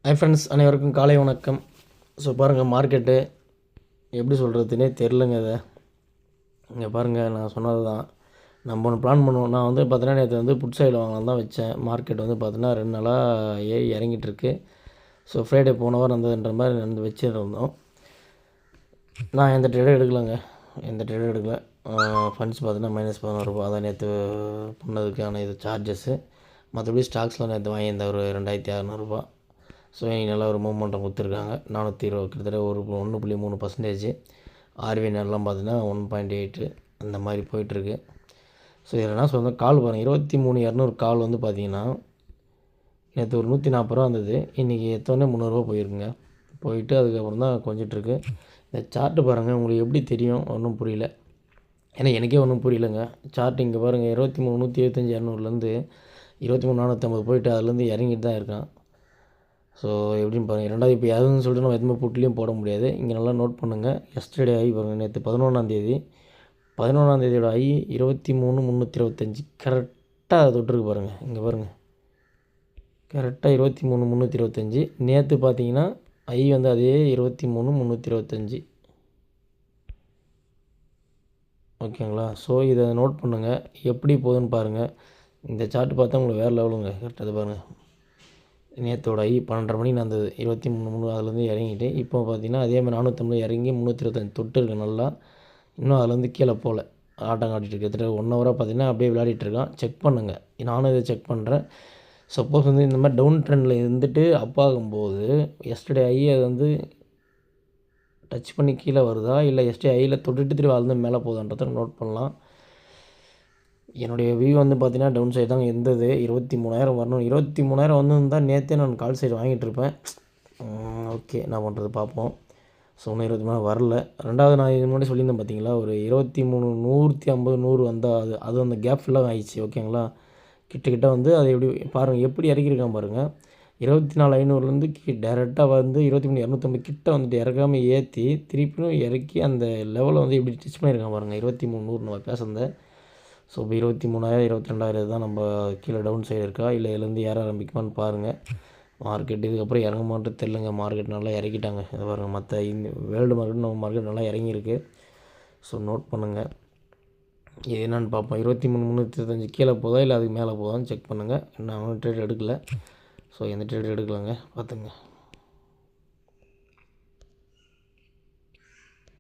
Hi friends, அனைவருக்கும் காலை வணக்கம். ஸோ பாருங்கள், மார்க்கெட்டு எப்படி சொல்கிறதுனே தெரிலங்க. இதை இங்கே பாருங்கள், நான் சொன்னது தான். நம்ம ஒன்று பிளான் பண்ணுவோம். நான் வந்து பார்த்தீங்கன்னா நேற்று வந்து புட் சைடில் வாங்கலாம் தான் வச்சேன். மார்க்கெட் வந்து பார்த்தீங்கன்னா 2 நாளாக ஏறி இறங்கிட்டுருக்கு. ஸோ ஃப்ரைடே போன வாரம் வந்ததுன்ற மாதிரி நடந்து வச்சுருந்தோம். நான் எந்த ட்ரேடும் எடுக்கலைங்க, எந்த ட்ரேடும் எடுக்கல. ஃபண்ட்ஸ் பார்த்தீங்கன்னா -11 ரூபா தான் நேற்று பண்ணதுக்கான இது சார்ஜஸ்ஸு. மற்றபடி ஸ்டாக்ஸில் நேற்று வாங்கியிருந்த ஒரு 2600 ஸோ இன்றைக்கி நல்லா ஒரு மூவ்மெண்ட்டை கொடுத்துருக்காங்க. 420 கிட்டத்தட்ட 1.3%. ஆர்வி நேரம்லாம் பார்த்தீங்கன்னா 1.8 அந்த மாதிரி போயிட்டுருக்கு. ஸோ இதில் என்ன சொல்கிறேன், கால் பாருங்கள், 23,200 கால் வந்து பார்த்தீங்கன்னா நேற்று ஒரு 140 ரூபா இருந்தது. இன்றைக்கி எத்தோடனே 300 ரூபா போயிருக்குங்க. போயிட்டு அதுக்கப்புறம் தான் கொஞ்சிட்ருக்கு. இந்த சார்ட்டு பாருங்கள், உங்களுக்கு எப்படி தெரியும் ஒன்றும் புரியல. ஏன்னா எனக்கே ஒன்றும் புரியலைங்க. சார்ட் இங்கே பாருங்கள், 23,175 200லேருந்து 23,450 போயிட்டு அதுலேருந்து இறங்கிட்டு தான் இருக்கான். ஸோ எப்படின்னு பாருங்கள். ரெண்டாவது இப்போ யாருன்னு சொல்லிட்டு நம்ம எதுவுமே புட்லேயும் போட முடியாது. இங்கே நல்லா நோட் பண்ணுங்கள். எஸ்டர்டே ஐ பாருங்கள், நேற்று 11ஆந்தேதி 11ஆந்தேதியோட ஐ 23,325 கரெக்டாக தொட்டிருக்கு பாருங்கள். இங்கே பாருங்கள், கரெக்டாக 23,325. நேற்று பார்த்தீங்கன்னா ஐ வந்து அதே 23,325. ஓகேங்களா? ஸோ இதை நோட் பண்ணுங்கள், எப்படி போகுதுன்னு பாருங்கள். இந்த சார்ட் பார்த்தா உங்களுக்கு வேறு லெவலுங்க. கரெக்டாக பாருங்கள், நேற்றோட ஐ 12:30 மணிக்கு நடந்தது. 23,300 அதுலேருந்து இறங்கிட்டு இப்போ பார்த்தீங்கன்னா அதேமாதிரி 450 இறங்கி 325 தொட்டு இருக்குது நல்லா. இன்னும் அதுலேருந்து கீழே போகல, ஆட்டம் காட்டிகிட்டு இருக்கு. கிட்டத்தட்ட 1 ஹவராக பார்த்தீங்கன்னா அப்படியே விளையாடிட்டுருக்கான். செக் பண்ணுங்கள், நானும் இதை செக் பண்ணுறேன். சப்போஸ் வந்து இந்த மாதிரி டவுன் ட்ரெண்டில் இருந்துட்டு அப் ஆகும்போது எஸ்டர்டே ஐ அது வந்து டச் பண்ணி கீழே வருதா, இல்லை எஸ்டே ஐயில் தொட்டுட்டு திரும்ப அதுலேருந்து மேலே போகுதான்றதை நோட் பண்ணலாம். என்னுடைய வியூ வந்து பார்த்தீங்கன்னா டவுன் சைடு தாங்க இருந்தது. 23,000 வரணும். 23,000 வந்துருந்தால் நேற்றே நான் கால் சைடு வாங்கிட்டுருப்பேன். ஓகே, என்ன பண்ணுறது பார்ப்போம். ஸோ இன்னும் 23,000 வரல. ரெண்டாவது நான் இது முன்னாடி சொல்லியிருந்தேன் பார்த்தீங்களா, ஒரு 23 150 100 வந்தால் அது அந்த கேப் ஃபுல்லாக ஆயிடுச்சு. ஓகேங்களா? கிட்ட வந்து அது எப்படி பாருங்கள், எப்படி இறக்கியிருக்கான் பாருங்கள். 24,500லேருந்து டேரெக்டாக வந்து 23,250 கிட்ட வந்துட்டு இறக்காமல் ஏற்றி திருப்பியும் இறக்கி அந்த லெவலை வந்து எப்படி டச் பண்ணியிருக்கான் பாருங்கள். 23,100 நம்ம பேசுனதை. ஸோ இப்போ 23,000 22,000 தான் நம்ம கீழே டவுன் சைடு இருக்கா, இல்லை இதுலேருந்து ஏற ஆரம்பிக்குமான்னு பாருங்கள். மார்க்கெட் இதுக்கப்புறம் இறங்குமான்ட்டு தெரிலங்க. மார்க்கெட் நல்லா இறக்கிட்டாங்க. இதை பாருங்கள், மற்ற இந்த வேர்ல்டு மார்க்கெட் நம்ம மார்க்கெட் நல்லா இறங்கியிருக்கு. ஸோ நோட் பண்ணுங்கள், இது என்னென்னு பார்ப்போம். 23,325 கீழே போதா இல்லை அதுக்கு மேலே போதான்னு செக் பண்ணுங்கள். நான் ட்ரேட் எடுக்கலை. ஸோ எந்த ட்ரேட் எடுக்கலைங்க, பார்த்துங்க.